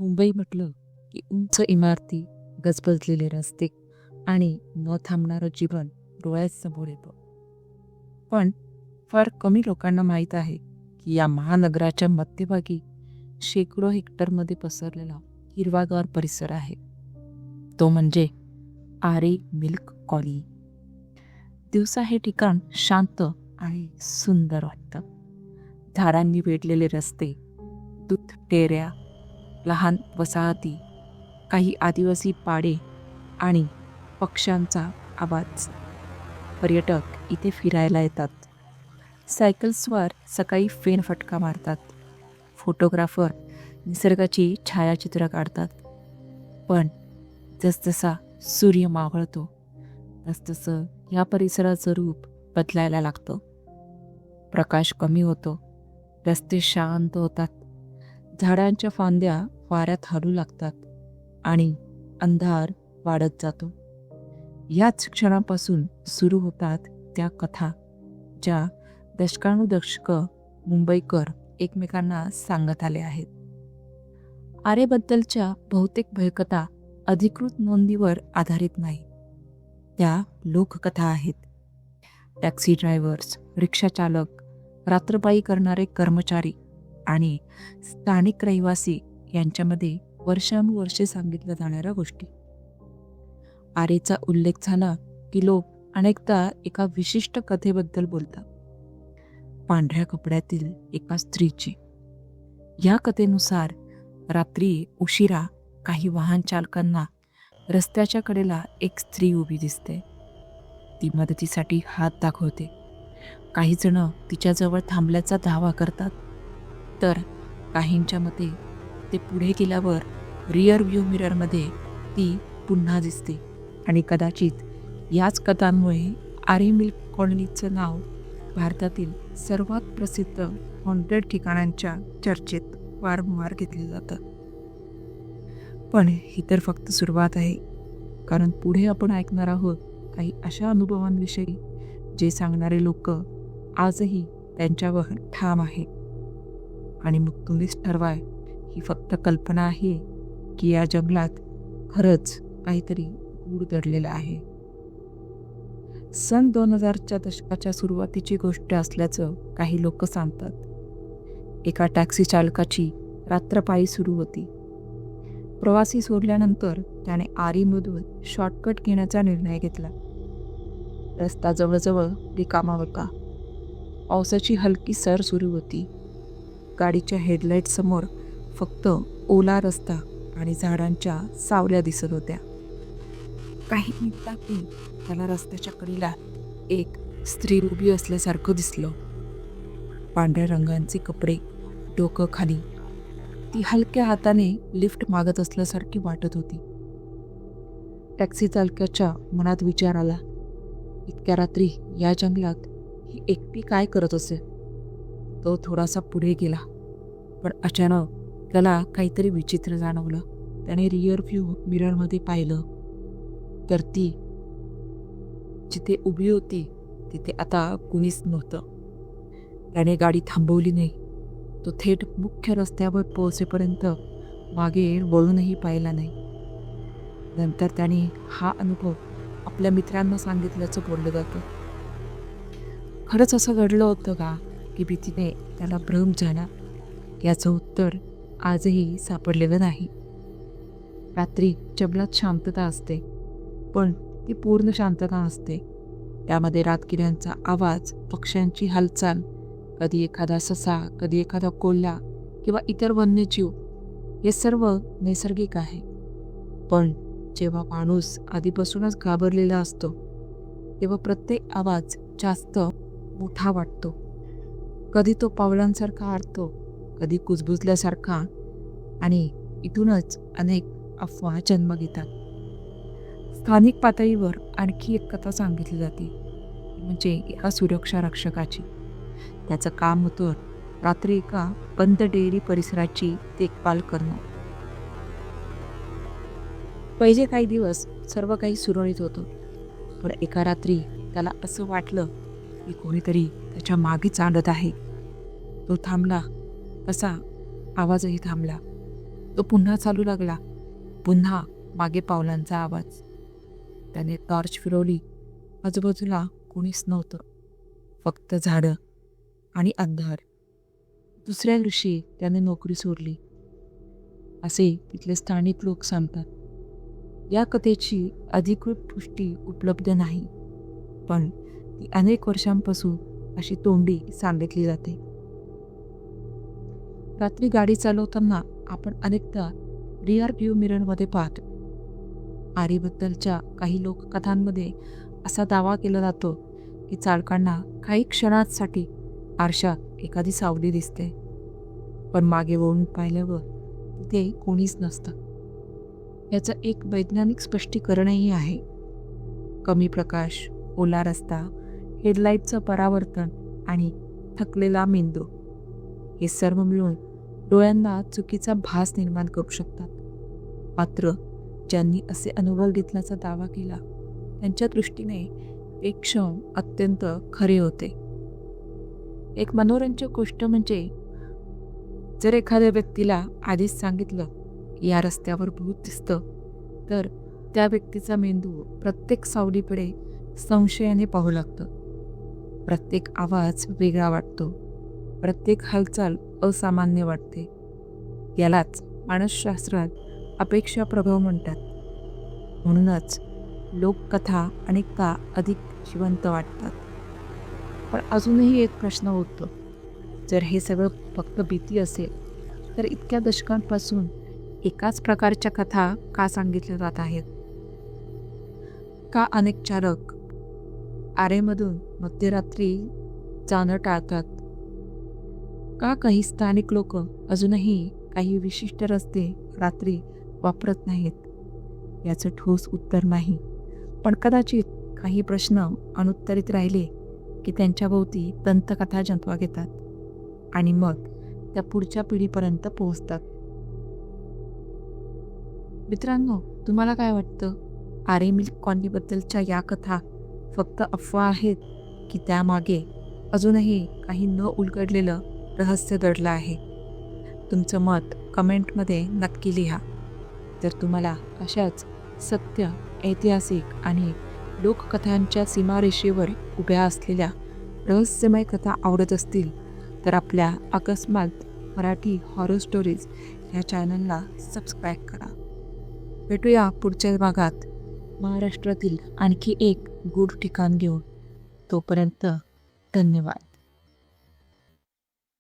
मुंबई म्हटलं की उंच इमारती, गजबजलेले रस्ते आणि न थांबणारं जीवन डोळ्यासमोर येतं. पण फार कमी लोकांना माहीत आहे की या महानगराच्या मध्यभागी शेकडो हेक्टरमध्ये पसरलेला हिरवागार परिसर आहे. तो म्हणजे आरे मिल्क कॉलनी. दिवसा हे ठिकाण शांत आणि सुंदर वाटतं. झाडांनी वेढलेले रस्ते, दूध डेऱ्या, लहान वसाहती, काही आदिवासी पाडे आणि पक्ष्यांचा आवाज. पर्यटक इथे फिरायला येतात. सायकल्सवर सकाळी फेरफटका मारतात. फोटोग्राफर निसर्गाची छायाचित्र काढतात. पण जसजसा सूर्य मावळतो तसतसं या परिसराचं रूप बदलायला लागतं. प्रकाश कमी होतो, रस्ते शांत होतात, झाडांच्या फांद्या वाऱ्यात हलू लागतात आणि अंधार वाढत जातो. याच क्षणापासून सुरू होतात त्या कथा ज्या दशकानुदशकं मुंबईकर एकमेकांना सांगत आले आहेत. आरेबद्दलच्या बहुतेक भयकथा अधिकृत नोंदीवर आधारित नाही. त्या लोककथा आहेत. टॅक्सी ड्रायव्हर्स, रिक्षाचालक, रात्रपाळी करणारे कर्मचारी आणि स्थानिक रहिवासी यांच्यामध्ये वर्षानुवर्षे सांगितल्या जाणाऱ्या गोष्टी. आरेचा उल्लेख झाला की लोक अनेकदा एका विशिष्ट कथेबद्दल बोलतात. पांढऱ्या कपड्यातील एका स्त्रीची. या कथेनुसार रात्री उशिरा काही वाहन चालकांना रस्त्याच्या कडेला एक स्त्री उभी दिसते. ती मदतीसाठी हात दाखवते. काही जण तिच्याजवळ थांबल्याचा दावा करतात, तर काहींच्या मते ते पुढे गेल्यावर रिअर व्ह्यू मिररमध्ये ती पुन्हा दिसते. आणि कदाचित याच कथांमुळे आरे मिल्क कॉलनीचं नाव भारतातील सर्वात प्रसिद्ध हॉन्टेड ठिकाणांच्या चर्चेत वारंवार घेतले जातं. पण ही तर फक्त सुरुवात आहे, कारण पुढे आपण ऐकणार आहोत काही अशा अनुभवांविषयी जे सांगणारे लोक आजही त्यांच्यावर ठाम आहे. आणि मग तुम्हीच ठरवाय ही फक्त कल्पना आहे की या जंगलात खरंच काहीतरी गूढ दडलेलं आहे. सन 2000च्या दशकाच्या सुरुवातीची गोष्ट असल्याचं काही लोक सांगतात. एका टॅक्सी चालकाची रात्रपाळी सुरू होती. प्रवासी सोडल्यानंतर त्याने आरेमधून शॉर्टकट घेण्याचा निर्णय घेतला. रस्ता जवळजवळ रिकामा होता. पावसाची हलकी सर सुरू होती. गाडीच्या हेडलाईटसमोर फक्त ओला रस्ता आणि झाडांच्या सावल्या दिसत होत्या. काही मिनिटांनी त्याला रस्त्याच्या कडेला एक स्त्री उभी असल्यासारखं दिसलं. पांढऱ्या रंगांचे कपडे, डोकं खाली. ती हलक्या हाताने लिफ्ट मागत असल्यासारखी वाटत होती. टॅक्सी चालकाच्या मनात विचार आला, इतक्या रात्री या जंगलात ही एकटी काय करत असेल? तो थोडासा पुढे गेला, पण अचानक त्याला काहीतरी विचित्र जाणवलं. त्याने रिअर व्ह्यू मिररमध्ये पाहिलं तर ती जिथे उभी होती तिथे आता कुणीच नव्हतं. त्याने गाडी थांबवली नाही. तो थेट मुख्य रस्त्यावर पोहोचेपर्यंत मागे वळूनही पाहिला नाही. नंतर त्याने हा अनुभव आपल्या मित्रांना सांगितल्याचं बोललं जातं. खरंच असं घडलं होतं का की भीतीने त्याला भ्रम झाला? याचं उत्तर आजही सापडलेलं नाही. रात्री जंगलात शांतता असते, पण ती पूर्ण शांतता नसते. त्यामध्ये रातकिड्यांचा आवाज, पक्ष्यांची हालचाल, कधी एखादा ससा, कधी एखादा कोल्हा किंवा इतर वन्यजीव, हे सर्व नैसर्गिक आहे. पण जेव्हा माणूस आधीपासूनच घाबरलेला असतो तेव्हा प्रत्येक आवाज जास्त मोठा वाटतो. कधी तो पावलांसारखा आडतो, कधी कुजबुजल्यासारखा, आणि इथूनच अनेक अफवा जन्म घेतात. स्थानिक पातळीवर आणखी एक कथा सांगितली जाते, म्हणजे एका सुरक्षा रक्षकाची. त्याचं काम होतं रात्री एका बंद डेअरी परिसराची देखभाल करणं. पहिले काही दिवस सर्व काही सुरळीत होतं, पण एका रात्री त्याला असं वाटलं की कोणीतरी त्याच्या मागे चालत आहे. तो थांबला, तसा आवाजही थांबला. तो पुन्हा चालू लागला. पुन्हा मागे पावलांचा आवाज. त्याने टॉर्च फिरवली. आजूबाजूला कोणीच नव्हतं, फक्त झाडं आणि अंधार. दुसऱ्या दिवशी त्याने नोकरी सोडली, असे तिथले स्थानिक लोक सांगतात. या कथेची अधिकृत पुष्टी उपलब्ध नाही, पण ती अनेक वर्षांपासून अशी तोंडी सांगितली जाते. रात्री गाडी चालवताना आपण अनेकदा रिअर व्ह्यू मिररमध्ये पाहतो. आरीबद्दलच्या काही लोककथांमध्ये असा दावा केला जातो की चालकांना काही क्षणांसाठी आरशात एखादी सावली दिसते, पण मागे वळून पाहिल्यावर तिथे कोणीच नसतं. याचं एक वैज्ञानिक स्पष्टीकरणही आहे. कमी प्रकाश, ओला रस्ता, हेडलाईटचं परावर्तन आणि थकलेला मेंदू हे सर्व मिळून डोळ्यांना चुकीचा भास निर्माण करू शकतात. मात्र ज्यांनी असे अनुभव घेतल्याचा दावा केला त्यांच्या दृष्टीने एक क्षण अत्यंत खरे होते. एक मनोरंजक गोष्ट म्हणजे जर एखाद्या व्यक्तीला आधीच सांगितलं या रस्त्यावर भूत दिसतं, तर त्या व्यक्तीचा मेंदू प्रत्येक सावलीकडे संशयाने पाहू लागतं. प्रत्येक आवाज वेगळा वाटतो, प्रत्येक हालचाल असामान्य वाटते. यालाच मानसशास्त्रात अपेक्षा प्रभाव म्हणतात. म्हणूनच लोककथा अनेकदा अधिक जिवंत वाटतात. पण अजूनही एक प्रश्न उरतो. जर हे सगळं फक्त भीती असेल तर इतक्या दशकांपासून एकाच प्रकारच्या कथा का सांगितल्या जात आहेत? का अनेक चालक आरेमधून मध्यरात्री जाणं टाळतात? का काही स्थानिक लोक अजूनही काही विशिष्ट रस्ते रात्री वापरत नाहीत? याचं ठोस उत्तर नाही, पण कदाचित काही प्रश्न अनुत्तरित राहिले की त्यांच्याभोवती दंतकथा जन्म घेतात आणि मग त्या पुढच्या पिढीपर्यंत पोहोचतात. मित्रांनो, तुम्हाला काय वाटतं? आरे मिल्क कॉलनीबद्दलच्या या कथा फक्त अफवा आहेत की त्यामागे अजूनही काही न उलगडलेलं रहस्य दडलं आहे? तुमचं मत कमेंटमध्ये नक्की लिहा. जर तुम्हाला अशाच सत्य, ऐतिहासिक आणि लोककथांच्या सीमारेषेवर उभ्या असलेल्या रहस्यमय कथा आवडत असतील तर आपल्या अकस्मात मराठी हॉरर स्टोरीज ह्या चॅनलला सबस्क्राईब करा. भेटूया पुढच्या भागात महाराष्ट्रातील आणखी एक गूढ ठिकाण घेऊन. तोपर्यंत धन्यवाद.